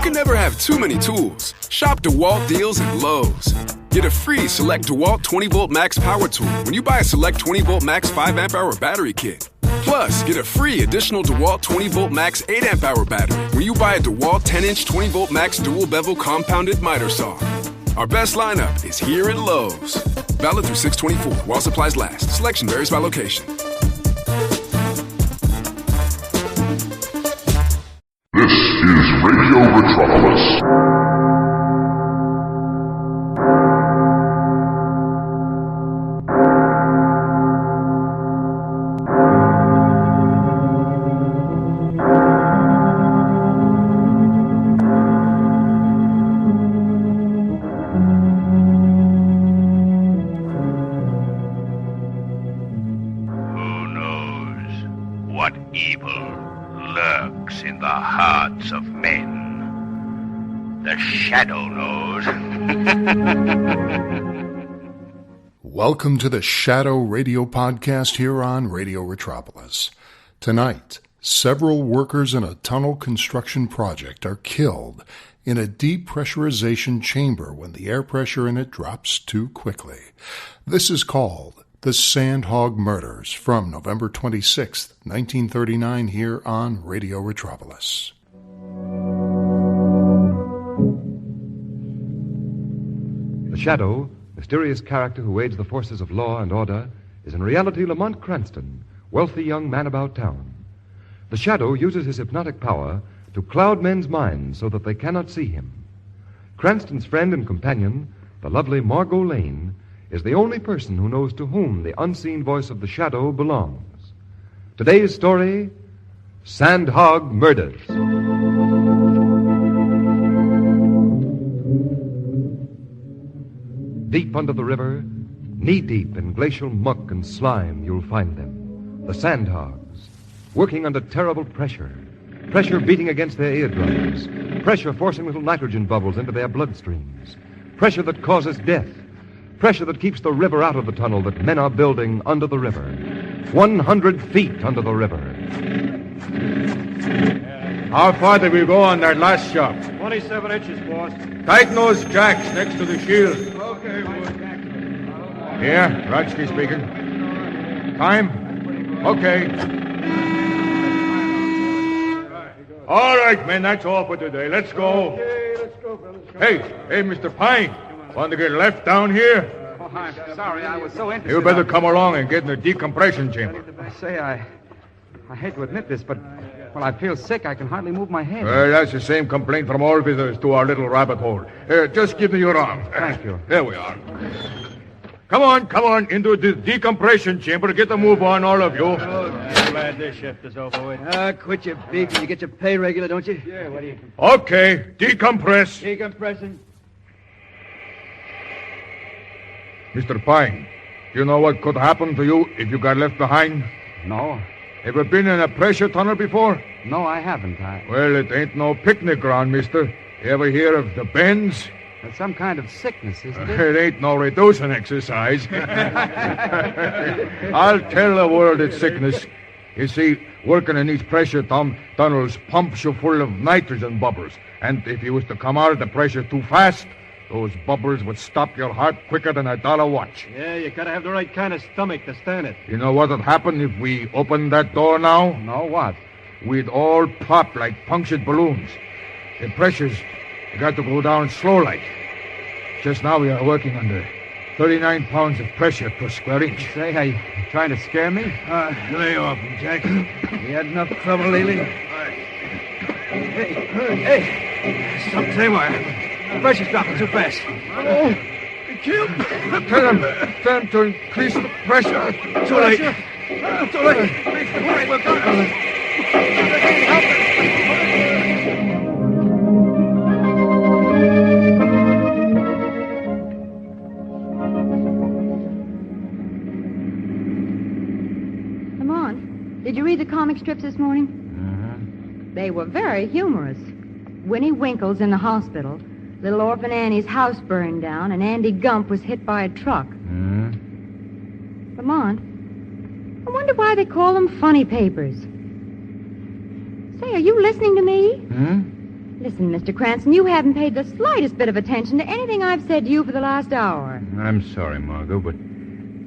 can never have too many tools. Shop DeWalt deals at Lowe's. Get a free Select DeWalt 20-volt max power tool when you buy a Select 20-volt max 5-amp-hour battery kit. Plus, get a free additional DeWalt 20-volt max 8-amp-hour battery when you buy a DeWalt 10-inch 20-volt max dual-bevel compounded miter saw. Our best lineup is here at Lowe's. Valid through 6/24 while supplies last. Selection varies by location. This is Radio Metropolis. Of men. The shadow knows. Welcome to the Shadow Radio Podcast here on Radio Metropolis. Tonight, several workers in a tunnel construction project are killed in a depressurization chamber when the air pressure in it drops too quickly. This is called the Sandhog Murders from November 26, 1939 here on Radio Metropolis. The Shadow, mysterious character who aids the forces of law and order, is in reality Lamont Cranston, wealthy young man about town. The Shadow uses his hypnotic power to cloud men's minds so that they cannot see him. Cranston's friend and companion, the lovely Margot Lane, is the only person who knows to whom the unseen voice of the Shadow belongs. Today's story, Sandhog Murders. Deep under the river, knee-deep in glacial muck and slime, you'll find them. The sandhogs, working under terrible pressure. Pressure beating against their eardrums. Pressure forcing little nitrogen bubbles into their bloodstreams. Pressure that causes death. Pressure that keeps the river out of the tunnel that men are building under the river. 100 feet under the river. How far did we go on that last shot? 27 inches, boss. Tighten those jacks next to the shield. Okay, boss. Here, Rodsky speaking. Time? Okay. All right, men, that's all for today. Let's go. Okay, let's go, fellas. Hey, Mr. Pine. Want to get left down here? Oh, I'm sorry. I was so interested. You better come along and get in the decompression chamber. I say, I hate to admit this, but, well, I feel sick. I can hardly move my head. Well, that's the same complaint from all visitors to our little rabbit hole. Just give me your arm. Thank you. There we are. Come on, into the decompression chamber. Get the move on, all of you. I'm glad this shift is over with. Quit your beef. You get your pay regular, don't you? Yeah, what do you... Okay, decompress. Decompressing. Mr. Pine, you know what could happen to you if you got left behind? No. Ever been in a pressure tunnel before? No, I haven't. Well, it ain't no picnic ground, mister. You ever hear of the bends? It's some kind of sickness, isn't it? It ain't no reducing exercise. I'll tell the world it's sickness. You see, working in these pressure tunnels pumps you full of nitrogen bubbles. And if you was to come out of the pressure too fast, those bubbles would stop your heart quicker than a dollar watch. Yeah, you gotta have the right kind of stomach to stand it. You know what'd happen if we opened that door now? No, what? We'd all pop like punctured balloons. The pressures got to go down slow like. Just now we are working under 39 pounds of pressure per square inch. Say, are you trying to scare me? Lay off him, Jack. You had enough trouble lately? Hey, something tell you what happened. The pressure's dropping too fast. Oh, Kim, tell him to increase the pressure. Too late. Too late. Hurry, we're going. Come on. Did you read the comic strips this morning? They were very humorous. Winnie Winkle's in the hospital. Little orphan Annie's house burned down, and Andy Gump was hit by a truck. Lamont, I wonder why they call them funny papers. Say, are you listening to me? Listen, Mr. Cranston, you haven't paid the slightest bit of attention to anything I've said to you for the last hour. I'm sorry, Margot, but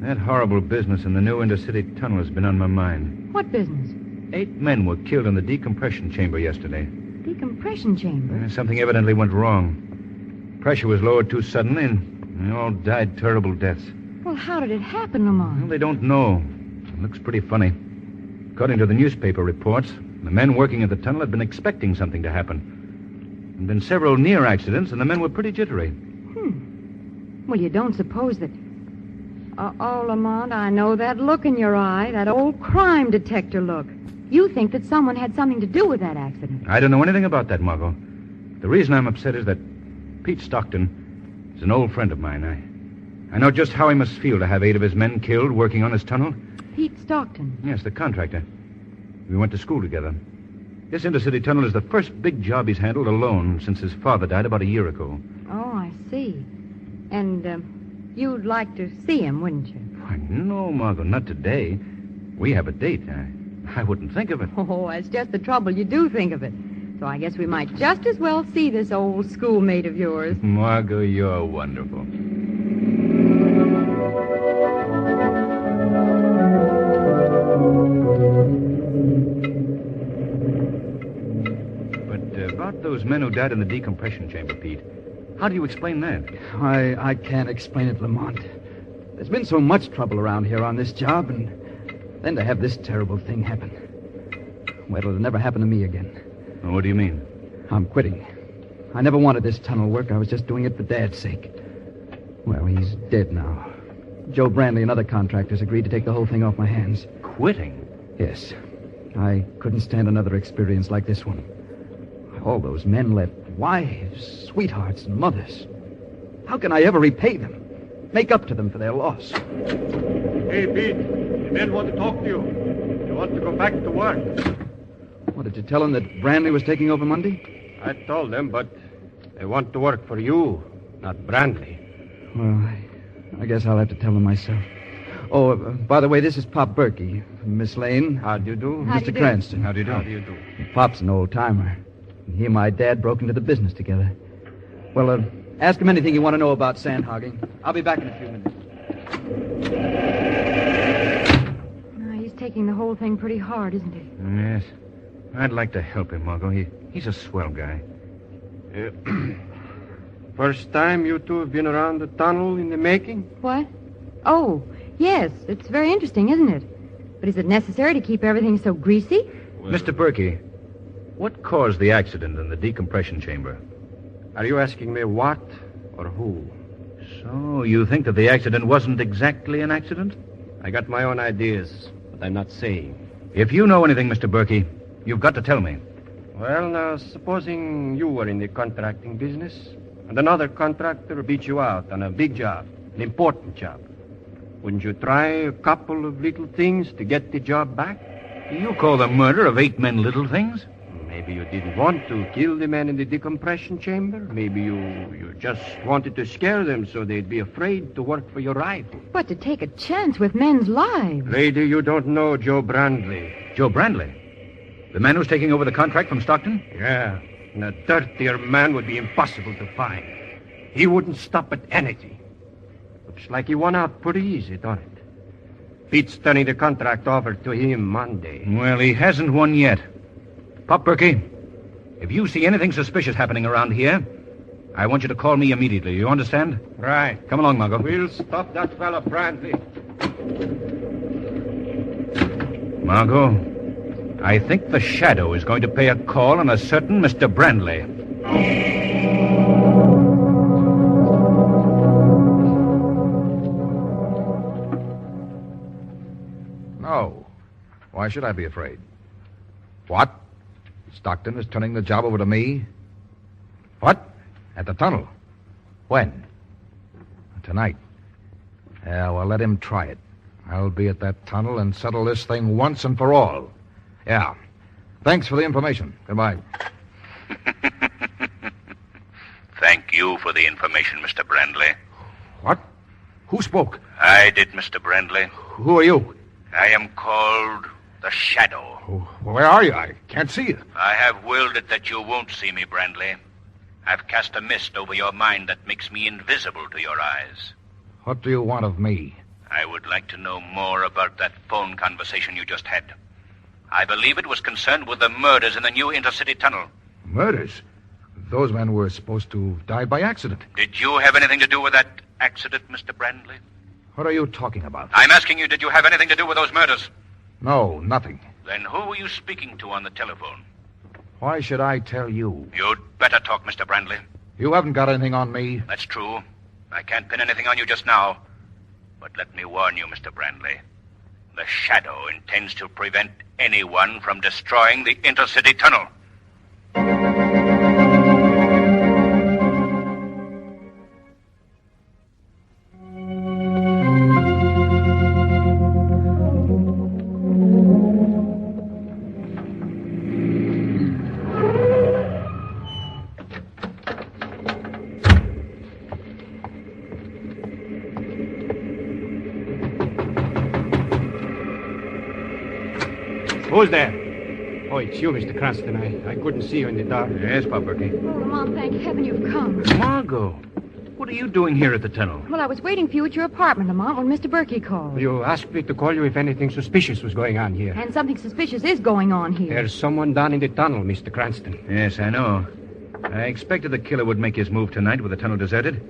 that horrible business in the new intercity tunnel has been on my mind. What business? 8 men were killed in the decompression chamber yesterday. Decompression chamber? Something evidently went wrong. Pressure was lowered too suddenly, and they all died terrible deaths. Well, how did it happen, Lamont? Well, they don't know. It looks pretty funny. According to the newspaper reports, the men working at the tunnel had been expecting something to happen. There had been several near accidents, and the men were pretty jittery. Well, you don't suppose that... Oh, Lamont, I know that look in your eye, that old crime detector look. You think that someone had something to do with that accident. I don't know anything about that, Margot. The reason I'm upset is that Pete Stockton is an old friend of mine. I know just how he must feel to have 8 of his men killed working on his tunnel. Pete Stockton? Yes, the contractor. We went to school together. This intercity tunnel is the first big job he's handled alone since his father died about a year ago. Oh, I see. And, you'd like to see him, wouldn't you? Why, no, Margot, not today. We have a date. I wouldn't think of it. Oh, that's just the trouble. You do think of it. So I guess we might just as well see this old schoolmate of yours. Margot, you're wonderful. About those men who died in the decompression chamber, Pete. How do you explain that? I can't explain it, Lamont. There's been so much trouble around here on this job, and then to have this terrible thing happen. Well, it'll never happen to me again. Well, what do you mean? I'm quitting. I never wanted this tunnel work. I was just doing it for Dad's sake. Well, he's dead now. Joe Brandley and other contractors agreed to take the whole thing off my hands. Quitting? Yes. I couldn't stand another experience like this one. All those men left wives, sweethearts, and mothers. How can I ever repay them? Make up to them for their loss? Hey, Pete. The men want to talk to you. They want to go back to work. What, did you tell them that Brandley was taking over Monday? I told them, but they want to work for you, not Brandley. Well, I guess I'll have to tell them myself. Oh, by the way, this is Pop Berkey. Miss Lane. How do you do? Mr. Cranston. How do you do? How do you do? Pop's an old-timer. He and my dad broke into the business together. Well, ask him anything you want to know about sandhogging. I'll be back in a few minutes. He's taking the whole thing pretty hard, isn't he? Yes. I'd like to help him, Margot. He's a swell guy. First time you two have been around the tunnel in the making? What? Oh, yes. It's very interesting, isn't it? But is it necessary to keep everything so greasy? Well, Mr. Berkey, what caused the accident in the decompression chamber? Are you asking me what or who? So you think that the accident wasn't exactly an accident? I got my own ideas, but I'm not saying. If you know anything, Mr. Berkey, you've got to tell me. Well, now, supposing you were in the contracting business, and another contractor beat you out on a big job, an important job. Wouldn't you try a couple of little things to get the job back? Do you call the murder of 8 men little things? Maybe you didn't want to kill the men in the decompression chamber. Maybe you just wanted to scare them so they'd be afraid to work for your rival. But to take a chance with men's lives. Lady, you don't know Joe Brandley. Joe Brandley? The man who's taking over the contract from Stockton? Yeah, and a dirtier man would be impossible to find. He wouldn't stop at anything. Looks like he won out pretty easy, don't it? Pete's turning the contract over to him Monday. Well, he hasn't won yet. Pop Berkey, if you see anything suspicious happening around here, I want you to call me immediately. You understand? Right. Come along, Margot. We'll stop that fella, Brandley. Margot, I think the Shadow is going to pay a call on a certain Mr. Brandley. No. Why should I be afraid? What? Stockton is turning the job over to me? What? At the tunnel. When? Tonight. Yeah, well, let him try it. I'll be at that tunnel and settle this thing once and for all. Yeah. Thanks for the information. Goodbye. Thank you for the information, Mr. Brandley. What? Who spoke? I did, Mr. Brandley. Who are you? I am called The shadow. Oh, where are you? I can't see you. I have willed it that you won't see me, Brandley. I've cast a mist over your mind that makes me invisible to your eyes. What do you want of me? I would like to know more about that phone conversation you just had. I believe it was concerned with the murders in the new intercity tunnel. Murders? Those men were supposed to die by accident. Did you have anything to do with that accident, Mr. Brandley? What are you talking about? I'm asking you, did you have anything to do with those murders? No, nothing. Then who were you speaking to on the telephone? Why should I tell you? You'd better talk, Mr. Brandley. You haven't got anything on me. That's true. I can't pin anything on you just now. But let me warn you, Mr. Brandley. The Shadow intends to prevent anyone from destroying the intercity tunnel. Who's there? Oh, it's you, Mr. Cranston. I couldn't see you in the dark. Yes, Pop Berkey. Oh, Lamont, thank heaven you've come. Margot, what are you doing here at the tunnel? Well, I was waiting for you at your apartment, Lamont, when Mr. Berkey called. You asked me to call you if anything suspicious was going on here. And something suspicious is going on here. There's someone down in the tunnel, Mr. Cranston. Yes, I know. I expected the killer would make his move tonight with the tunnel deserted.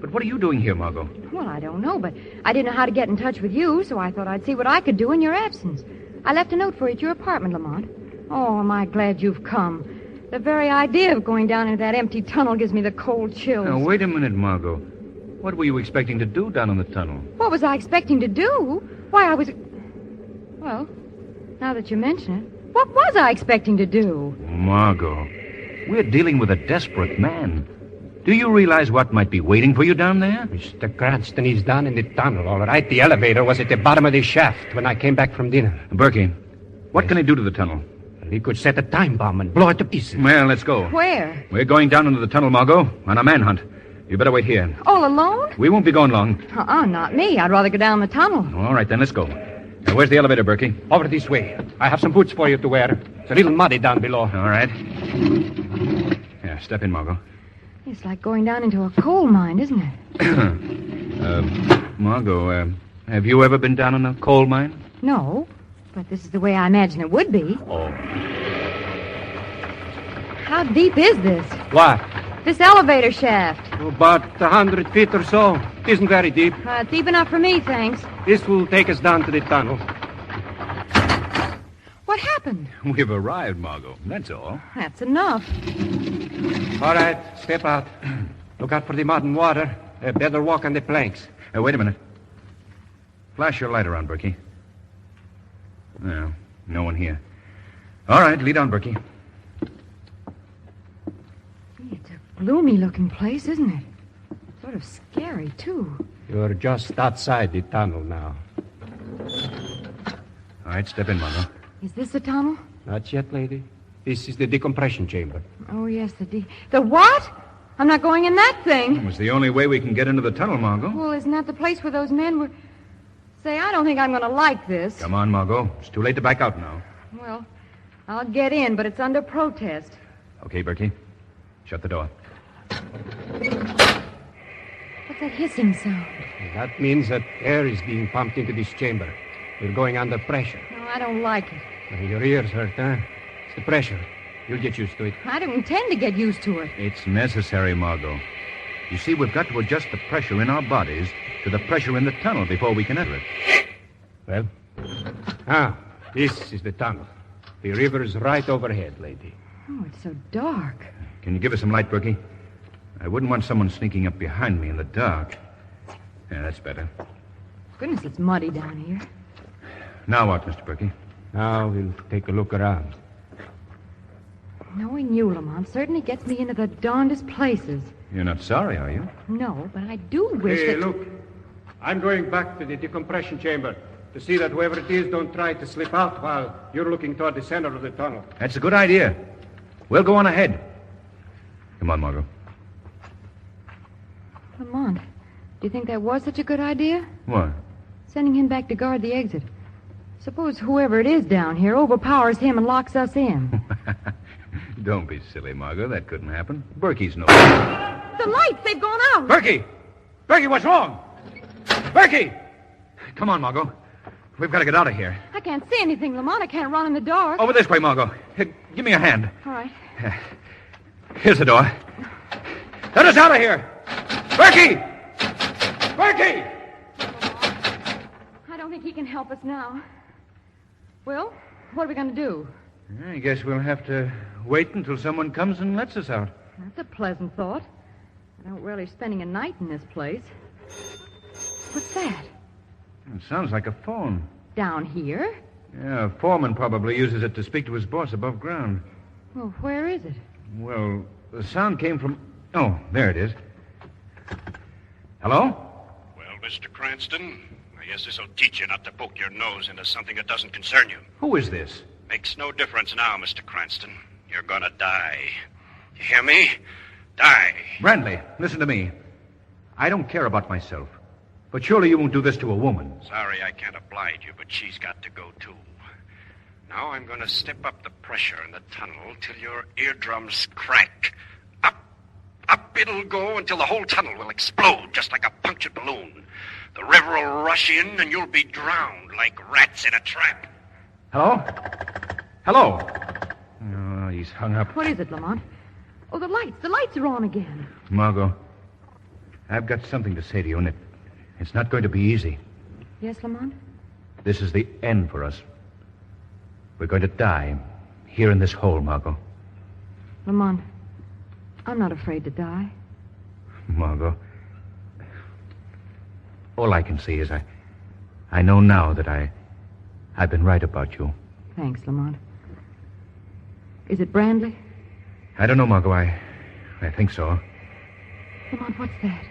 But what are you doing here, Margot? Well, I don't know, but I didn't know how to get in touch with you, so I thought I'd see what I could do in your absence. I left a note for you at your apartment, Lamont. Oh, am I glad you've come. The very idea of going down into that empty tunnel gives me the cold chills. Now, wait a minute, Margot. What were you expecting to do down in the tunnel? What was I expecting to do? Why, I was... Well, now that you mention it, what was I expecting to do? Margot, we're dealing with a desperate man. Do you realize what might be waiting for you down there? Mr. Cranston, he's down in the tunnel, all right. The elevator was at the bottom of the shaft when I came back from dinner. Berkey, what can he do to the tunnel? He could set a time bomb and blow it to pieces. Well, let's go. Where? We're going down into the tunnel, Margot, on a manhunt. You better wait here. All alone? We won't be going long. Not me. I'd rather go down the tunnel. All right, then, let's go. Now, where's the elevator, Berkey? Over this way. I have some boots for you to wear. It's a little muddy down below. All right. Yeah, step in, Margot. It's like going down into a coal mine, isn't it? Margot, have you ever been down in a coal mine? No, but this is the way I imagine it would be. Oh. How deep is this? What? This elevator shaft. About 100 feet or so. Isn't very deep. Deep enough for me, thanks. This will take us down to the tunnel. What happened? We've arrived, Margot. That's all. That's enough. All right, step out. Look out for the mud and water. Better walk on the planks. Wait a minute. Flash your light around, Berkey. No one here. All right, lead on, Berkey. It's a gloomy-looking place, isn't it? Sort of scary, too. You're just outside the tunnel now. All right, step in, Margot. Is this the tunnel? Not yet, lady. This is the decompression chamber. Oh, yes, the what? I'm not going in that thing. It was the only way we can get into the tunnel, Margot. Well, isn't that the place where those men were... Say, I don't think I'm going to like this. Come on, Margot. It's too late to back out now. Well, I'll get in, but it's under protest. Okay, Berkey. Shut the door. What's that hissing sound? That means that air is being pumped into this chamber. We're going under pressure. No, I don't like it. Your ears hurt, huh? It's the pressure. You'll get used to it. I don't intend to get used to it. It's necessary, Margot. You see, we've got to adjust the pressure in our bodies to the pressure in the tunnel before we can enter it. Well, this is the tunnel. The river's right overhead, lady. Oh, it's so dark. Can you give us some light, Berkey? I wouldn't want someone sneaking up behind me in the dark. Yeah, that's better. Goodness, it's muddy down here. Now what, Mr. Berkey? Now we'll take a look around. Knowing you, Lamont, certainly gets me into the darndest places. You're not sorry, are you? No, but I do wish Hey, that... look. I'm going back to the decompression chamber to see that whoever it is don't try to slip out while you're looking toward the center of the tunnel. That's a good idea. We'll go on ahead. Come on, Margot. Lamont, do you think that was such a good idea? What? Sending him back to guard the exit. Suppose whoever it is down here overpowers him and locks us in. Don't be silly, Margot. That couldn't happen. Berkey's no... The lights, they've gone out. Berkey! Berkey, what's wrong? Berkey! Come on, Margot. We've got to get out of here. I can't see anything, Lamont. I can't run in the dark. Over this way, Margot. Here, give me a hand. All right. Here's the door. Let us out of here! Berkey! Berkey! I don't think he can help us now. Well, what are we going to do? I guess we'll have to wait until someone comes and lets us out. That's a pleasant thought. I don't relish spending a night in this place. What's that? It sounds like a phone. Down here? Yeah, a foreman probably uses it to speak to his boss above ground. Well, where is it? Well, the sound came from... Oh, there it is. Hello? Well, Mr. Cranston, I guess this'll teach you not to poke your nose into something that doesn't concern you. Who is this? Makes no difference now, Mr. Cranston. You're gonna die. You hear me? Die. Brandley, listen to me. I don't care about myself. But surely you won't do this to a woman. Sorry I can't oblige you, but she's got to go, too. Now I'm gonna step up the pressure in the tunnel till your eardrums crack. Up it'll go until the whole tunnel will explode, just like a punctured balloon. The river will rush in, and you'll be drowned like rats in a trap. Hello? Hello? Oh, he's hung up. What is it, Lamont? Oh, the lights. The lights are on again. Margot, I've got something to say to you, and it's not going to be easy. Yes, Lamont? This is the end for us. We're going to die here in this hole, Margot. Lamont, I'm not afraid to die. Margot, all I can see is I know now that I've been right about you. Thanks, Lamont. Is it Brandley? I don't know, Margot. I think so. Lamont, what's that?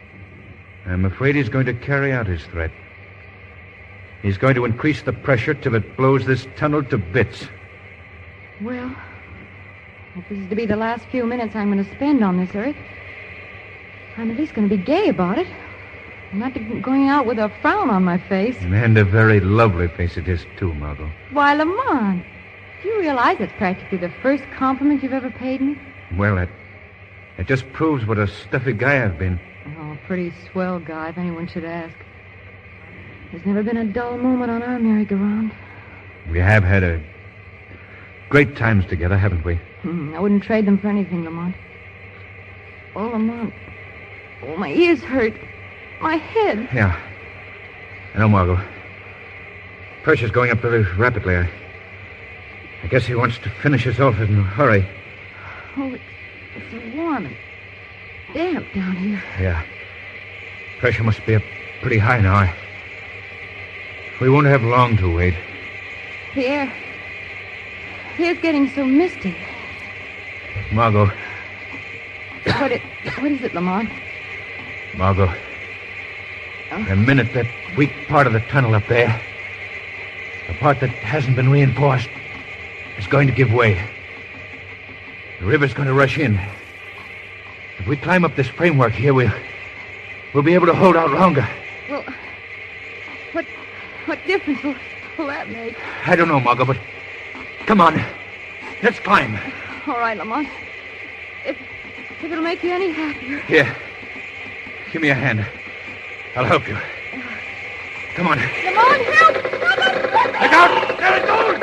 I'm afraid he's going to carry out his threat. He's going to increase the pressure till it blows this tunnel to bits. Well, if this is to be the last few minutes I'm going to spend on this earth, I'm at least going to be gay about it. I'm not going out with a frown on my face. And a very lovely face it is, too, Margot. Why, Lamont, do you realize it's practically the first compliment you've ever paid me? Well, it just proves what a stuffy guy I've been. Oh, a pretty swell guy, if anyone should ask. There's never been a dull moment on our merry-go-round. We have had great times together, haven't we? I wouldn't trade them for anything, Lamont. Oh, Lamont. Oh, my ears hurt. My head. Yeah. I know, Margot. Pressure's going up very rapidly. I guess he wants to finish us off in a hurry. Oh, it's so warm and damp down here. Yeah. Pressure must be up pretty high now. We won't have long to wait. The air's getting so misty. Margot. What is it, Lamont? Margot. The minute that weak part of the tunnel up there, the part that hasn't been reinforced, is going to give way. The river's going to rush in. If we climb up this framework here, we'll be able to hold out longer. Well, what difference will that make? I don't know, Margot, but come on. Let's climb. All right, Lamont. If it'll make you any happier. Here. Give me a hand. I'll help you. Come on. Lamont, help! Look out! There it goes!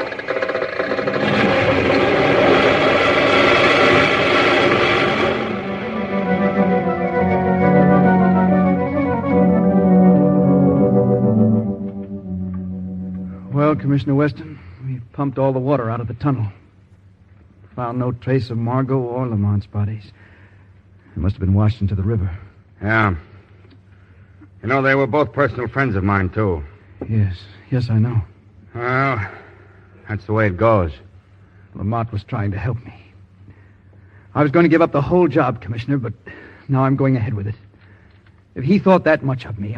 Well, Commissioner Weston, we pumped all the water out of the tunnel. Found no trace of Margot or Lamont's bodies. They must have been washed into the river. Yeah. You know, they were both personal friends of mine, too. Yes, I know. Well, that's the way it goes. Lamont was trying to help me. I was going to give up the whole job, Commissioner, but now I'm going ahead with it. If he thought that much of me,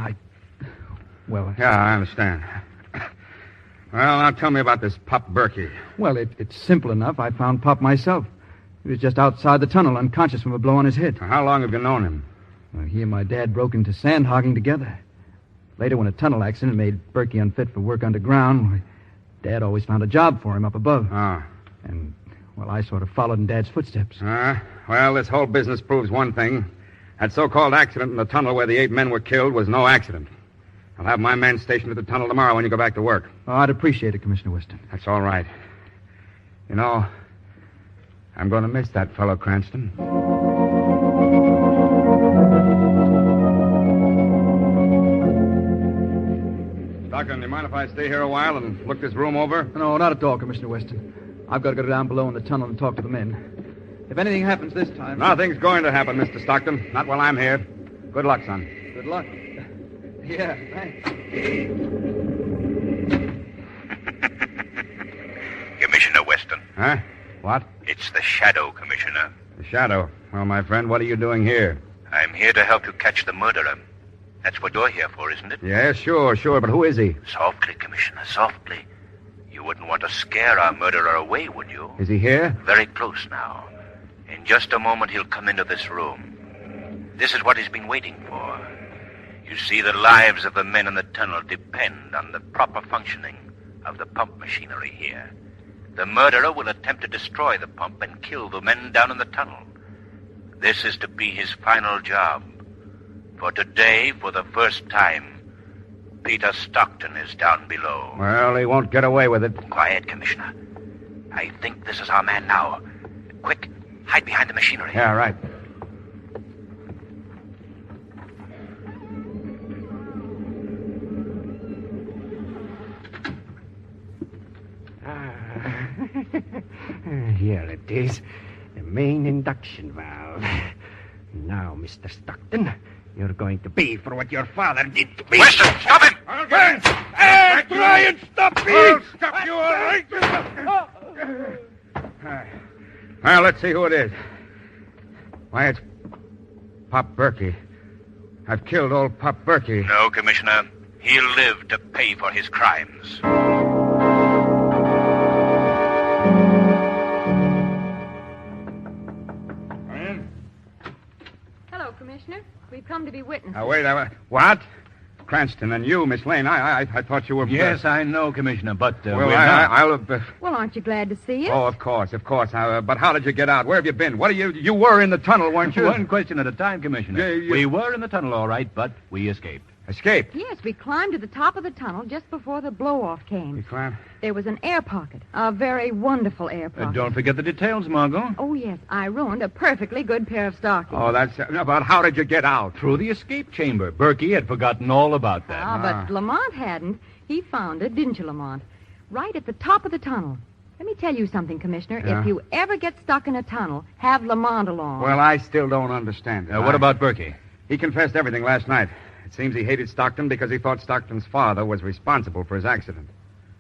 Well... Yeah, I understand. Well, now tell me about this Pop Berkey. Well, it's simple enough. I found Pop myself. He was just outside the tunnel, unconscious from a blow on his head. How long have you known him? Well, he and my dad broke into sandhogging together. Later, when a tunnel accident made Berkey unfit for work underground, Dad always found a job for him up above. Oh. And, well, I sort of followed in Dad's footsteps. Well, this whole business proves one thing. That so-called accident in the tunnel where the 8 men were killed was no accident. I'll have my men stationed at the tunnel tomorrow when you go back to work. Oh, I'd appreciate it, Commissioner Weston. That's all right. You know, I'm going to miss that fellow Cranston. Stockton, do you mind if I stay here a while and look this room over? No, not at all, Commissioner Weston. I've got to go down below in the tunnel and talk to the men. If anything happens this time... Nothing's going to happen, Mr. Stockton. Not while I'm here. Good luck, son. Good luck. Yeah, thanks. Commissioner Weston. Huh? What? It's the Shadow, Commissioner. The Shadow. Well, my friend, what are you doing here? I'm here to help you catch the murderer. That's what you're here for, isn't it? Yeah, sure, but who is he? Softly, Commissioner, softly. You wouldn't want to scare our murderer away, would you? Is he here? Very close now. In just a moment, he'll come into this room. This is what he's been waiting for. You see, the lives of the men in the tunnel depend on the proper functioning of the pump machinery here. The murderer will attempt to destroy the pump and kill the men down in the tunnel. This is to be his final job. For today, for the first time, Peter Stockton is down below. Well, he won't get away with it. Quiet, Commissioner. I think this is our man now. Quick, hide behind the machinery. Yeah, right. Here it is. The main induction valve. Now, Mr. Stockton, you're going to pay for what your father did to me. Weston, stop him! Hey, try and stop me! I'll stop you, all right? Well, let's see who it is. Why, it's Pop Berkey. I've killed old Pop Berkey. No, Commissioner. He'll live to pay for his crimes. Hello, Commissioner. We've come to be witnesses. Now, wait. What? Cranston and you, Miss Lane. I thought you were... Yes, I know, Commissioner, but well, we're not. I'll... Well, aren't you glad to see us? Oh, of course. But how did you get out? Where have you been? What are you... You were in the tunnel, weren't you? One question at a time, Commissioner. We were in the tunnel, all right, but we escaped. Escaped? Yes, we climbed to the top of the tunnel just before the blow-off came. You climbed? There was an air pocket, a very wonderful air pocket. Don't forget the details, Margot. Oh, yes, I ruined a perfectly good pair of stockings. Oh, that's... But how did you get out? Through the escape chamber. Berkey had forgotten all about that. But Lamont hadn't. He found it, didn't you, Lamont? Right at the top of the tunnel. Let me tell you something, Commissioner. Yeah? If you ever get stuck in a tunnel, have Lamont along. Well, I still don't understand it. What about Berkey? He confessed everything last night. It seems he hated Stockton because he thought Stockton's father was responsible for his accident.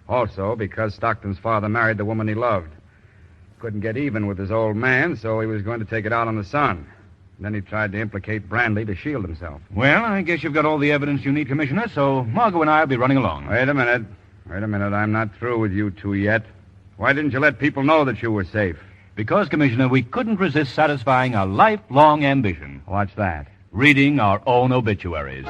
Also, because Stockton's father married the woman he loved. Couldn't get even with his old man, so he was going to take it out on the son. Then he tried to implicate Brandley to shield himself. Well, I guess you've got all the evidence you need, Commissioner, so Margot and I will be running along. Wait a minute. I'm not through with you two yet. Why didn't you let people know that you were safe? Because, Commissioner, we couldn't resist satisfying a lifelong ambition. What's that? Reading our own obituaries.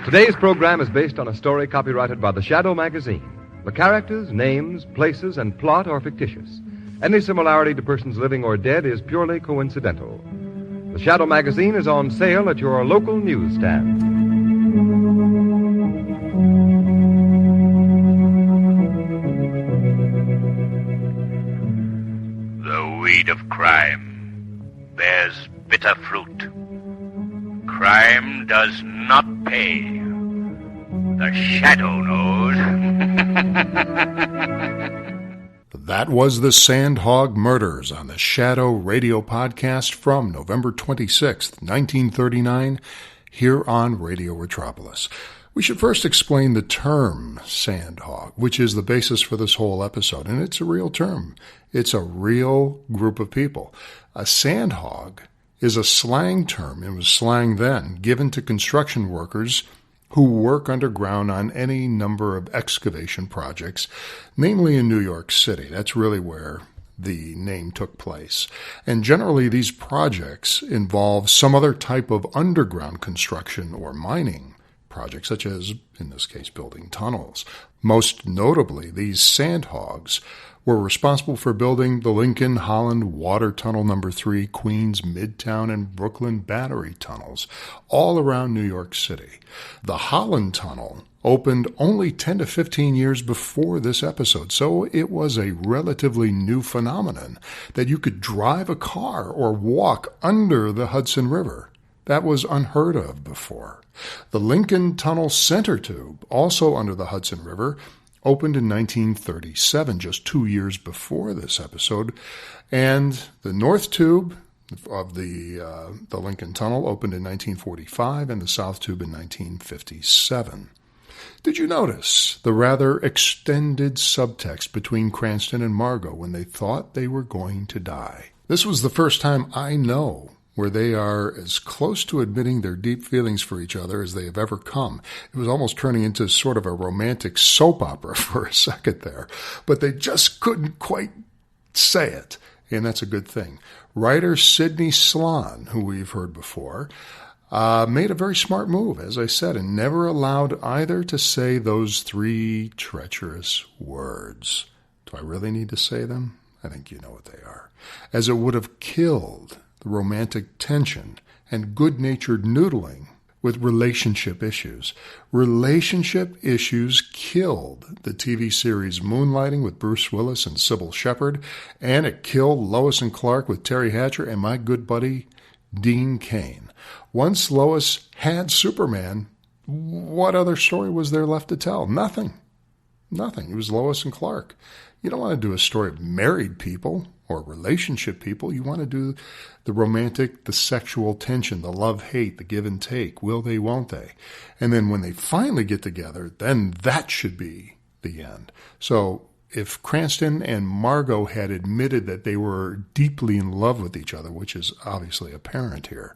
Today's program is based on a story copyrighted by The Shadow magazine. The characters, names, places, and plot are fictitious. Any similarity to persons living or dead is purely coincidental. The Shadow magazine is on sale at your local newsstand. The weed of crime bears bitter fruit. Crime does not pay. The Shadow knows. That was the Sandhog Murders on the Shadow radio podcast from November 26th, 1939, here on Radio Retropolis. We should first explain the term sandhog, which is the basis for this whole episode, and it's a real term. It's a real group of people. A sandhog is a slang term, it was slang then, given to construction workers who work underground on any number of excavation projects, namely in New York City. That's really where the name took place. And generally, these projects involve some other type of underground construction or mining projects, such as, in this case, building tunnels. Most notably, these sandhogs were responsible for building the Lincoln Holland Water Tunnel No. 3, Queens, Midtown, and Brooklyn Battery tunnels, all around New York City. The Holland Tunnel opened only 10 to 15 years before this episode, so it was a relatively new phenomenon that you could drive a car or walk under the Hudson River. That was unheard of before. The Lincoln Tunnel Center Tube, also under the Hudson River, opened in 1937, just 2 years before this episode, and the North Tube of the Lincoln Tunnel opened in 1945, and the South Tube in 1957. Did you notice the rather extended subtext between Cranston and Margot when they thought they were going to die? This was the first time I know where they are as close to admitting their deep feelings for each other as they have ever come. It was almost turning into sort of a romantic soap opera for a second there, but they just couldn't quite say it, and that's a good thing. Writer Sidney Slon, who we've heard before, made a very smart move, as I said, and never allowed either to say those three treacherous words. Do I really need to say them? I think you know what they are. As it would have killed the romantic tension and good-natured noodling with relationship issues. Relationship issues killed the TV series Moonlighting with Bruce Willis and Sybil Shepherd, and it killed Lois and Clark with Terry Hatcher and my good buddy Dean Cain. Once Lois had Superman, what other story was there left to tell? Nothing. It was Lois and Clark. You don't want to do a story of married people or relationship people. You want to do the romantic, the sexual tension, the love-hate, the give and take. Will they, won't they? And then when they finally get together, then that should be the end. So if Cranston and Margot had admitted that they were deeply in love with each other, which is obviously apparent here,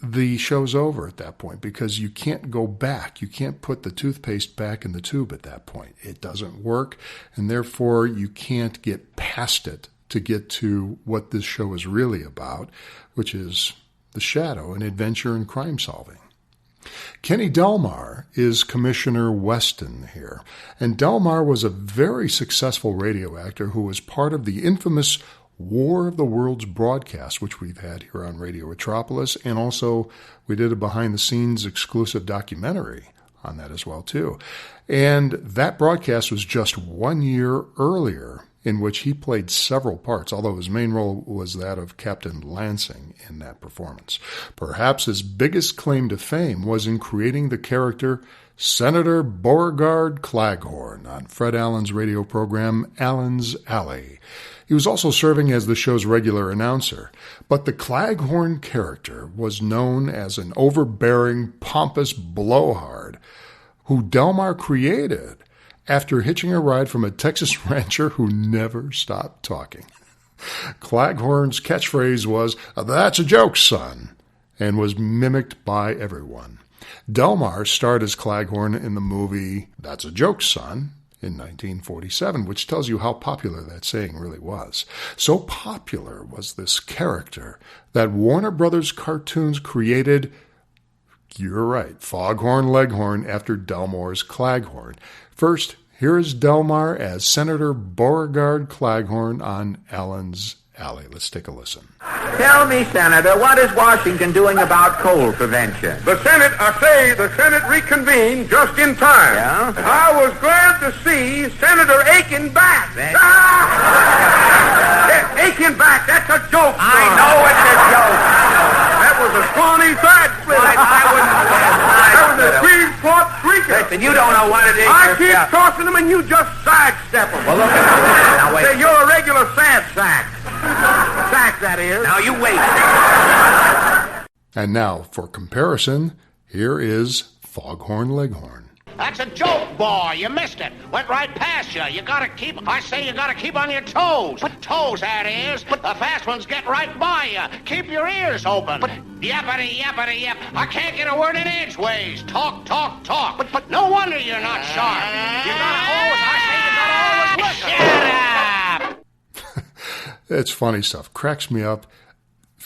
the show's over at that point because you can't go back. You can't put the toothpaste back in the tube at that point. It doesn't work, and therefore you can't get past it to get to what this show is really about, which is the shadow and adventure and crime solving. Kenny Delmar is Commissioner Weston here, and Delmar was a very successful radio actor who was part of the infamous War of the Worlds broadcast, which we've had here on Radio Metropolis, and also we did a behind-the-scenes exclusive documentary on that as well, too. And that broadcast was just 1 year earlier, in which he played several parts, although his main role was that of Captain Lansing in that performance. Perhaps his biggest claim to fame was in creating the character Senator Beauregard Claghorn on Fred Allen's radio program Allen's Alley. He was also serving as the show's regular announcer, but the Claghorn character was known as an overbearing, pompous blowhard who Delmar created after hitching a ride from a Texas rancher who never stopped talking. Claghorn's catchphrase was, "That's a joke, son," and was mimicked by everyone. Delmar starred as Claghorn in the movie That's a Joke, Son in 1947, which tells you how popular that saying really was. So popular was this character that Warner Brothers Cartoons created, you're right, Foghorn Leghorn after Delmar's Claghorn. First, here is Delmar as Senator Beauregard Claghorn on Allen's Alley. Let's take a listen. Tell me, Senator, what is Washington doing about coal prevention? The Senate reconvened just in time. Yeah? I was glad to see Senator Aiken back. Aiken back, that's a joke, son. I know it's a joke. That was a scrawny side split. That was a three-foot creaker. Listen, you don't know what it is. I keep tossing them and you just sidestep them. Well, look at that. Now, wait. Say, you're a regular sad sack. Sack, that is. Now, you wait. And now, for comparison, here is Foghorn Leghorn. That's a joke, boy. You missed it. Went right past you. You gotta keep on your toes. But toes, that is. But the fast ones get right by you. Keep your ears open. But yappity, yappity, yap. I can't get a word in edgeways. Talk. But no wonder you're not sharp. You gotta always listen. Shut up! It's funny stuff. Cracks me up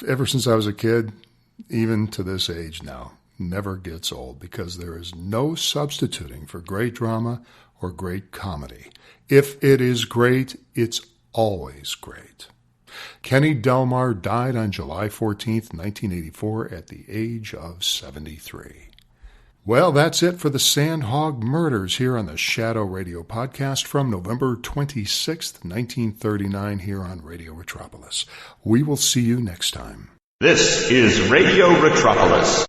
ever since I was a kid, even to this age now. Never gets old because there is no substituting for great drama or great comedy. If it is great, it's always great. Kenny Delmar died on July 14th, 1984 at the age of 73. Well, that's it for the Sandhog murders here on the Shadow Radio podcast from November 26th, 1939 here on Radio Retropolis. We will see you next time. This is Radio Retropolis.